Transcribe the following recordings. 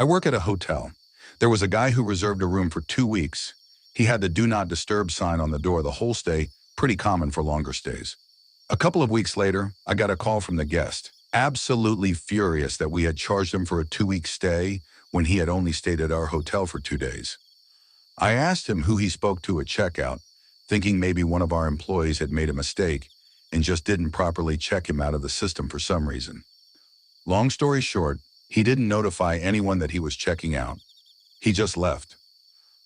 I work at a hotel. There was a guy who reserved a room for 2 weeks. He had the Do Not Disturb sign on the door the whole stay, pretty common for longer stays. A couple of weeks later, I got a call from the guest, absolutely furious that we had charged him for a 2-week stay when he had only stayed at our hotel for 2 days. I asked him who he spoke to at checkout, thinking maybe one of our employees had made a mistake and just didn't properly check him out of the system for some reason. Long story short, he didn't notify anyone that he was checking out. He just left.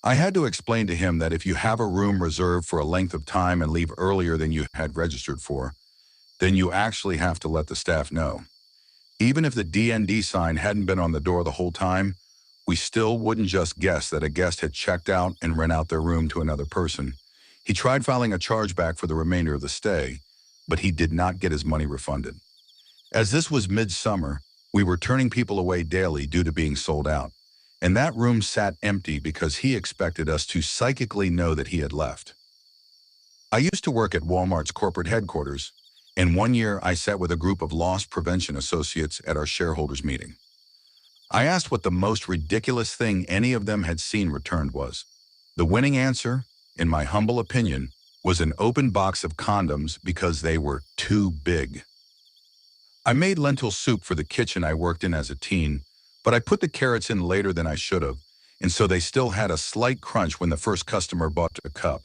I had to explain to him that if you have a room reserved for a length of time and leave earlier than you had registered for, then you actually have to let the staff know. Even if the DND sign hadn't been on the door the whole time, we still wouldn't just guess that a guest had checked out and rent out their room to another person. He tried filing a chargeback for the remainder of the stay, but he did not get his money refunded. As this was midsummer, we were turning people away daily due to being sold out, and that room sat empty because he expected us to psychically know that he had left. I used to work at Walmart's corporate headquarters, and one year I sat with a group of loss prevention associates at our shareholders meeting. I asked what the most ridiculous thing any of them had seen returned was. The winning answer, in my humble opinion, was an open box of condoms because they were too big. I made lentil soup for the kitchen I worked in as a teen, but I put the carrots in later than I should have, and so they still had a slight crunch when the first customer bought a cup.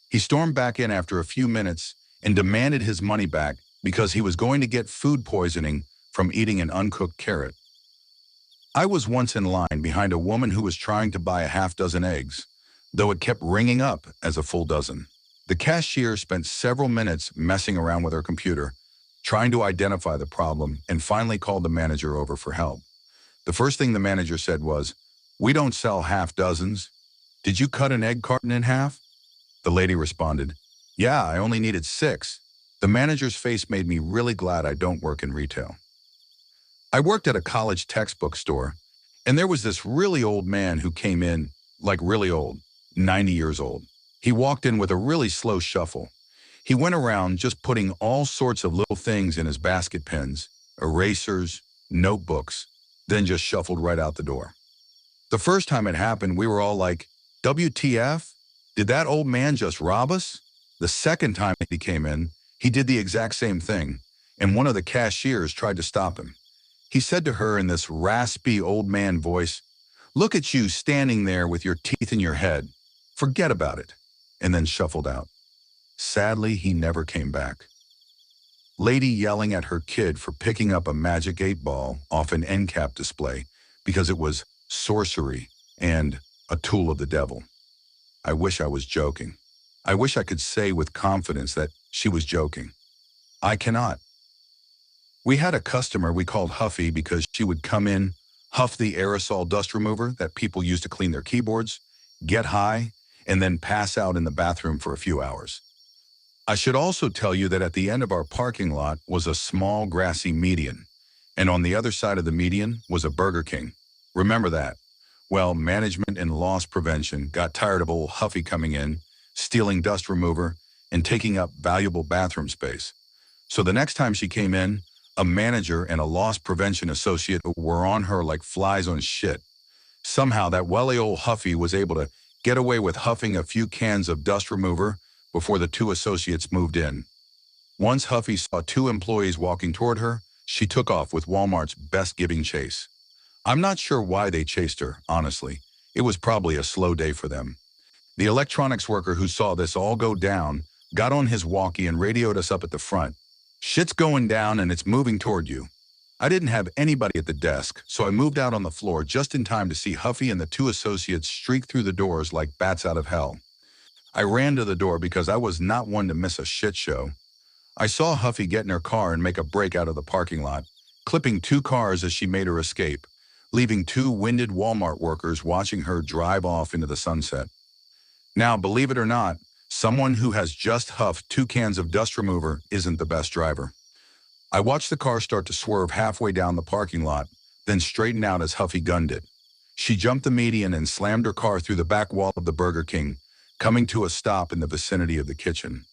He stormed back in after a few minutes and demanded his money back because he was going to get food poisoning from eating an uncooked carrot. I was once in line behind a woman who was trying to buy a half-dozen eggs, though it kept ringing up as a full dozen. The cashier spent several minutes messing around with her computer, trying to identify the problem, and finally called the manager over for help. The first thing the manager said was, "We don't sell half-dozens. Did you cut an egg carton in half?" The lady responded, "Yeah, I only needed 6. The manager's face made me really glad I don't work in retail. I worked at a college textbook store, and there was this really old man who came in, like really old, 90 years old. He walked in with a really slow shuffle. He went around just putting all sorts of little things in his basket pens, erasers, notebooks, then just shuffled right out the door. The first time it happened, we were all like, WTF? Did that old man just rob us? The second time he came in, he did the exact same thing, and one of the cashiers tried to stop him. He said to her in this raspy old man voice, "Look at you standing there with your teeth in your head. Forget about it," and then shuffled out. Sadly, he never came back. Lady yelling at her kid for picking up a magic 8-ball off an end cap display because it was sorcery and a tool of the devil. I wish I was joking. I wish I could say with confidence that she was joking. I cannot. We had a customer we called Huffy because she would come in, huff the aerosol dust remover that people use to clean their keyboards, get high, and then pass out in the bathroom for a few hours. I should also tell you that at the end of our parking lot was a small grassy median, and on the other side of the median was a Burger King. Remember that? Well, management and loss prevention got tired of old Huffy coming in, stealing dust remover, and taking up valuable bathroom space. So the next time she came in, a manager and a loss prevention associate were on her like flies on shit. Somehow that welly old Huffy was able to get away with huffing a few cans of dust remover before the 2 associates moved in. Once Huffy saw 2 employees walking toward her, she took off with Walmart's best giving chase. I'm not sure why they chased her, honestly. It was probably a slow day for them. The electronics worker who saw this all go down got on his walkie and radioed us up at the front. "Shit's going down and it's moving toward you." I didn't have anybody at the desk, so I moved out on the floor just in time to see Huffy and the 2 associates streak through the doors like bats out of hell. I ran to the door because I was not one to miss a shit show. I saw Huffy get in her car and make a break out of the parking lot, clipping 2 cars as she made her escape, leaving 2 winded Walmart workers watching her drive off into the sunset. Now, believe it or not, someone who has just huffed 2 cans of dust remover isn't the best driver. I watched the car start to swerve halfway down the parking lot, then straighten out as Huffy gunned it. She jumped the median and slammed her car through the back wall of the Burger King, coming to a stop in the vicinity of the kitchen.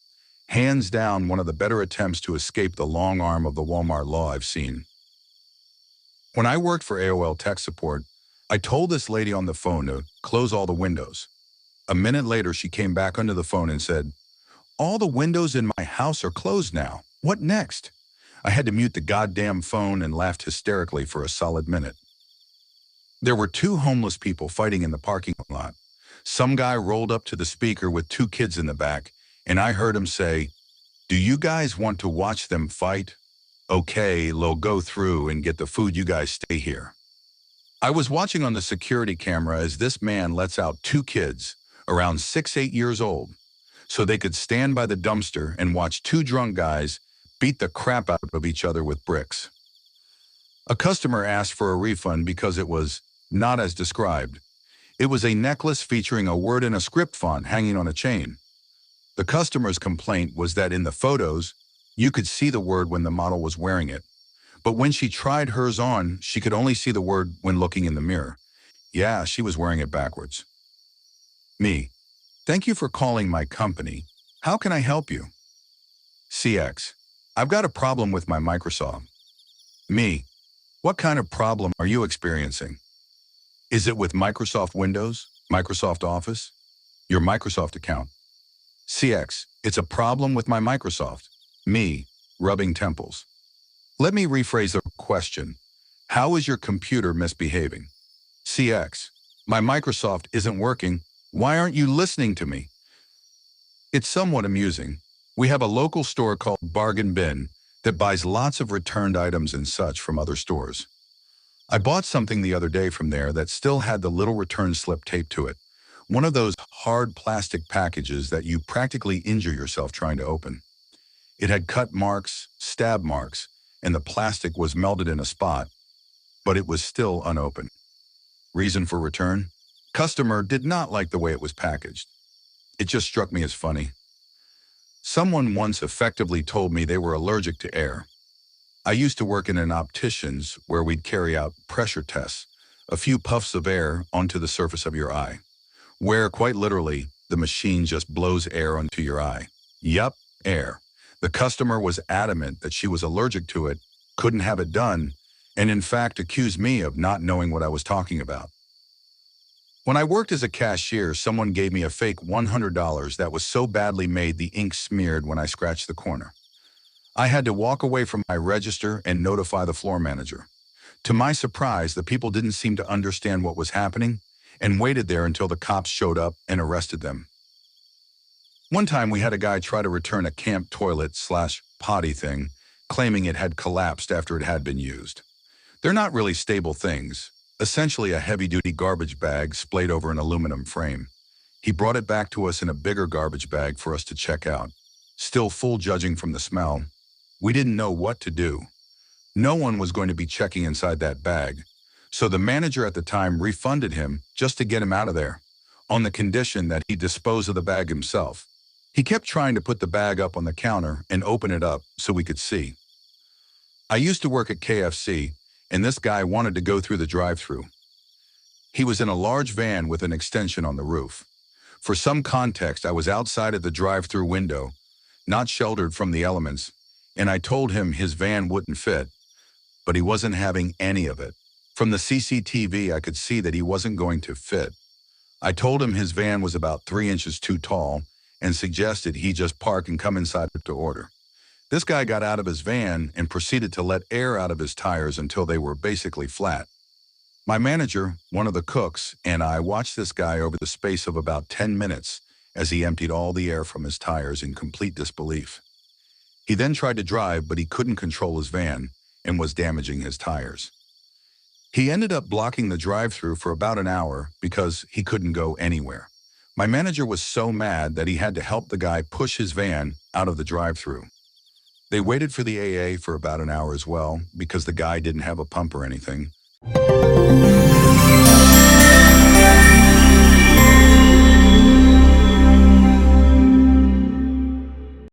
Hands down, one of the better attempts to escape the long arm of the Walmart law I've seen. When I worked for AOL Tech Support, I told this lady on the phone to close all the windows. A minute later, she came back onto the phone and said, "All the windows in my house are closed now. What next?" I had to mute the goddamn phone and laughed hysterically for a solid minute. There were two homeless people fighting in the parking lot. Some guy rolled up to the speaker with two kids in the back, and I heard him say, "Do you guys want to watch them fight? Okay, they'll go through and get the food, you guys stay here." I was watching on the security camera as this man lets out two kids, around 6, 8 years old, so they could stand by the dumpster and watch two drunk guys beat the crap out of each other with bricks. A customer asked for a refund because it was not as described. It was a necklace featuring a word in a script font hanging on a chain. The customer's complaint was that in the photos, you could see the word when the model was wearing it. But when she tried hers on, she could only see the word when looking in the mirror. Yeah, she was wearing it backwards. Me. Thank you for calling my company. How can I help you? CX. I've got a problem with my Microsoft. Me. What kind of problem are you experiencing? Is it with Microsoft Windows, Microsoft Office, your Microsoft account? CX. It's a problem with my Microsoft. Me. Rubbing temples. Let me rephrase the question. How is your computer misbehaving? CX. My Microsoft isn't working. Why aren't you listening to me? It's somewhat amusing. We have a local store called Bargain Bin that buys lots of returned items and such from other stores. I bought something the other day from there that still had the little return slip taped to it. One of those hard plastic packages that you practically injure yourself trying to open. It had cut marks, stab marks, and the plastic was melted in a spot, but it was still unopened. Reason for return? Customer did not like the way it was packaged. It just struck me as funny. Someone once effectively told me they were allergic to air. I used to work in an optician's where we'd carry out pressure tests, a few puffs of air onto the surface of your eye, where quite literally, the machine just blows air onto your eye. Yup, air. The customer was adamant that she was allergic to it, couldn't have it done, and in fact accused me of not knowing what I was talking about. When I worked as a cashier, someone gave me a fake $100 that was so badly made the ink smeared when I scratched the corner. I had to walk away from my register and notify the floor manager. To my surprise, the people didn't seem to understand what was happening and waited there until the cops showed up and arrested them. One time we had a guy try to return a camp toilet/potty thing, claiming it had collapsed after it had been used. They're not really stable things, essentially a heavy-duty garbage bag splayed over an aluminum frame. He brought it back to us in a bigger garbage bag for us to check out. Still full judging from the smell. We didn't know what to do. No one was going to be checking inside that bag, so the manager at the time refunded him just to get him out of there, on the condition that he dispose of the bag himself. He kept trying to put the bag up on the counter and open it up so we could see. I used to work at KFC, and this guy wanted to go through the drive-thru. He was in a large van with an extension on the roof. For some context, I was outside of the drive-thru window, not sheltered from the elements, and I told him his van wouldn't fit, but he wasn't having any of it. From the CCTV, I could see that he wasn't going to fit. I told him his van was about 3 inches too tall and suggested he just park and come inside to order. This guy got out of his van and proceeded to let air out of his tires until they were basically flat. My manager, one of the cooks, and I watched this guy over the space of about 10 minutes as he emptied all the air from his tires in complete disbelief. He then tried to drive, but he couldn't control his van and was damaging his tires. He ended up blocking the drive-thru for about an hour because he couldn't go anywhere. My manager was so mad that he had to help the guy push his van out of the drive-thru. They waited for the AA for about an hour as well because the guy didn't have a pump or anything.